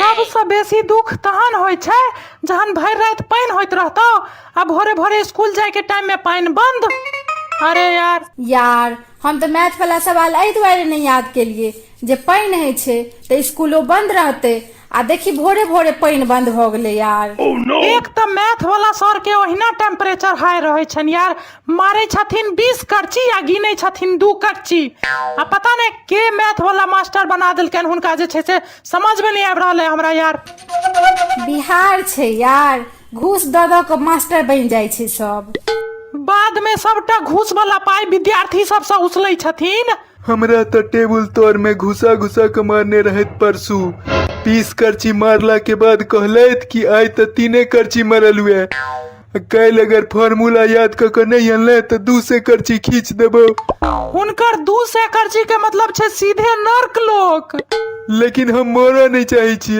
सबसे बेसी दुख तहन होय छै जहन भर रात पानी होइत रहतो आ भोरे भोरे स्कूल जाए के टाइम में पानी बंद। अरे यार हम तो मैथ वाला सवाल एहि दुआरे नहीं याद केलिए जे पानी है छे तो स्कूलो बंद रहते आ देखी भोरे भोरे पानी बंद भ गेले यार। एक तो मैथ वाला सर के ओहिना टेम्परेचर हाई रहे छन यार, मारे छथिन 20 करची आ गिने छथिन 2 करची। आ पता नहीं के मैथ वाला मास्टर बना देलकन, हुनका जे छे से समझ में नहीं आब रहले हमरा यार। बिहार छे यार, घूस द द के मास्टर बन जाय छे सब, बाद में सबटा घूस वाला पाई विद्यार्थी सब से उछलै छथिन। हमरा तो टेबुल तोर में घुसा घुसा के मारने रहत परसू। 20 करची मारला के बाद कहलैत कि आई तो 3 करची मरल हुए, कल अगर फार्मूला याद क नहीं अनले तो 200 करची खींच देबो। हुनकर 200 करची के मतलब छे सीधे नर्क लोक। लेकिन हम मरऽ नहीं चाहे छी।